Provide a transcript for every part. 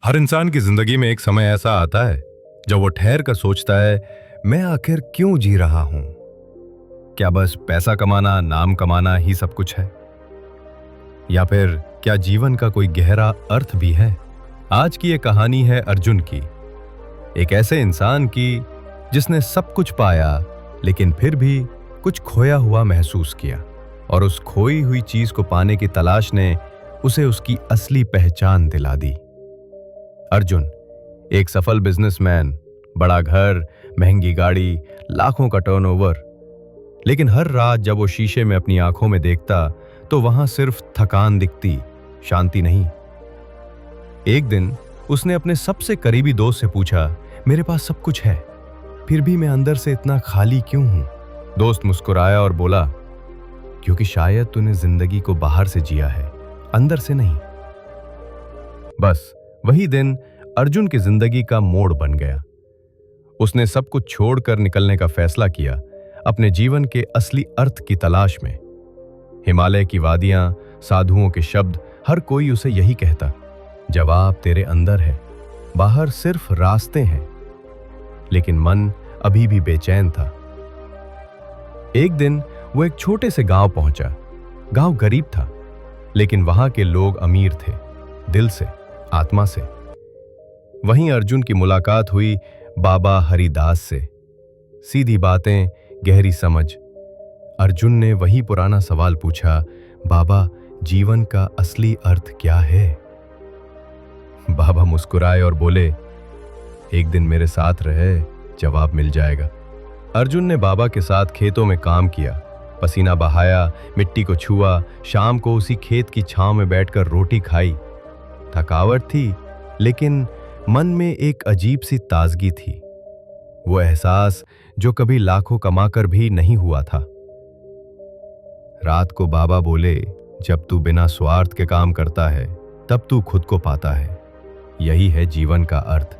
हर इंसान की जिंदगी में एक समय ऐसा आता है जब वो ठहर कर सोचता है, मैं आखिर क्यों जी रहा हूं? क्या बस पैसा कमाना, नाम कमाना ही सब कुछ है? या फिर क्या जीवन का कोई गहरा अर्थ भी है? आज की ये कहानी है अर्जुन की, एक ऐसे इंसान की जिसने सब कुछ पाया लेकिन फिर भी कुछ खोया हुआ महसूस किया, और उस खोई हुई चीज को पाने की तलाश ने उसे उसकी असली पहचान दिला दी। अर्जुन एक सफल बिजनेसमैन, बड़ा घर, महंगी गाड़ी, लाखों का टर्नओवर। लेकिन हर रात जब वो शीशे में अपनी आंखों में देखता तो वहां सिर्फ थकान दिखती, शांति नहीं। एक दिन उसने अपने सबसे करीबी दोस्त से पूछा, मेरे पास सब कुछ है, फिर भी मैं अंदर से इतना खाली क्यों हूं? दोस्त मुस्कुराया और बोला, क्योंकि शायद तूने जिंदगी को बाहर से जिया है, अंदर से नहीं। बस वही दिन अर्जुन की जिंदगी का मोड़ बन गया। उसने सब कुछ छोड़कर निकलने का फैसला किया, अपने जीवन के असली अर्थ की तलाश में। हिमालय की वादियां, साधुओं के शब्द, हर कोई उसे यही कहता, जवाब तेरे अंदर है, बाहर सिर्फ रास्ते हैं। लेकिन मन अभी भी बेचैन था। एक दिन वो एक छोटे से गांव पहुंचा। गांव गरीब था, लेकिन वहां के लोग अमीर थे, दिल से, आत्मा से। वहीं अर्जुन की मुलाकात हुई बाबा हरिदास से। सीधी बातें, गहरी समझ। अर्जुन ने वही पुराना सवाल पूछा, बाबा, जीवन का असली अर्थ क्या है? बाबा मुस्कुराए और बोले, एक दिन मेरे साथ रहे, जवाब मिल जाएगा। अर्जुन ने बाबा के साथ खेतों में काम किया, पसीना बहाया, मिट्टी को छुआ, शाम को उसी खेत की छांव में बैठकर रोटी खाई। थकावट थी, लेकिन मन में एक अजीब सी ताजगी थी, वो एहसास जो कभी लाखों कमाकर भी नहीं हुआ था। रात को बाबा बोले, जब तू बिना स्वार्थ के काम करता है तब तू खुद को पाता है। यही है जीवन का अर्थ,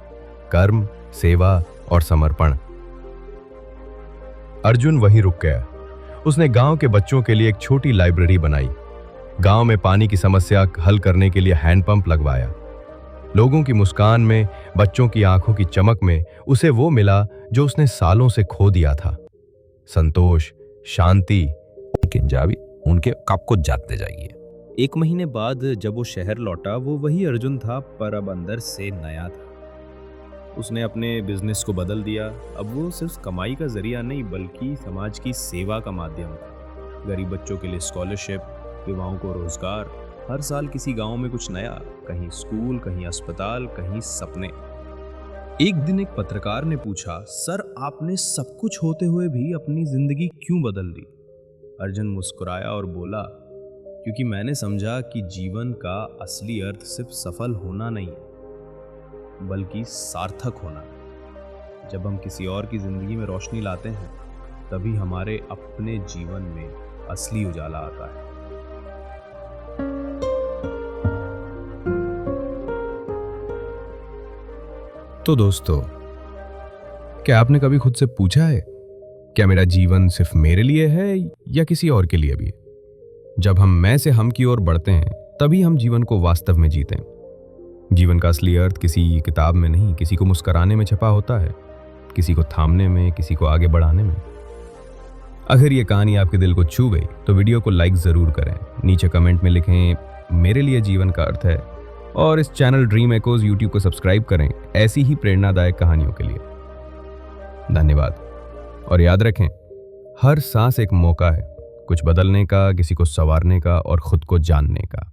कर्म, सेवा और समर्पण। अर्जुन वहीं रुक गया। उसने गांव के बच्चों के लिए एक छोटी लाइब्रेरी बनाई, गांव में पानी की समस्या हल करने के लिए हैंडपंप लगवाया। लोगों की मुस्कान में, बच्चों की आंखों की चमक में उसे वो मिला जो उसने सालों से खो दिया था, संतोष, शांति। उनके जावी उनके कप को जाते जाइए। एक महीने बाद जब वो शहर लौटा, वो वही अर्जुन था, पर अब अंदर से नया था। उसने अपने बिजनेस को बदल दिया। अब वो सिर्फ कमाई का जरिया नहीं, बल्कि समाज की सेवा का माध्यम था। गरीब बच्चों के लिए स्कॉलरशिप, युवाओं को रोजगार, हर साल किसी गांव में कुछ नया, कहीं स्कूल, कहीं अस्पताल, कहीं सपने। एक दिन एक पत्रकार ने पूछा, सर, आपने सब कुछ होते हुए भी अपनी जिंदगी क्यों बदल दी? अर्जुन मुस्कुराया और बोला, क्योंकि मैंने समझा कि जीवन का असली अर्थ सिर्फ सफल होना नहीं है, बल्कि सार्थक होना। जब हम किसी और की जिंदगी में रोशनी लाते हैं, तभी हमारे अपने जीवन में असली उजाला आता है। तो दोस्तों, क्या आपने कभी खुद से पूछा है, क्या मेरा जीवन सिर्फ मेरे लिए है या किसी और के लिए भी? जब हम मैं से हम की ओर बढ़ते हैं, तभी हम जीवन को वास्तव में जीते हैं। जीवन का असली अर्थ किसी किताब में नहीं, किसी को मुस्कुराने में छिपा होता है, किसी को थामने में, किसी को आगे बढ़ाने में। अगर ये कहानी आपके दिल को छू गई तो वीडियो को लाइक जरूर करें, नीचे कमेंट में लिखें, मेरे लिए जीवन का अर्थ है, और इस चैनल ड्रीम एकोज यूट्यूब को सब्सक्राइब करें ऐसी ही प्रेरणादायक कहानियों के लिए। धन्यवाद। और याद रखें, हर सांस एक मौका है, कुछ बदलने का, किसी को संवारने का और खुद को जानने का।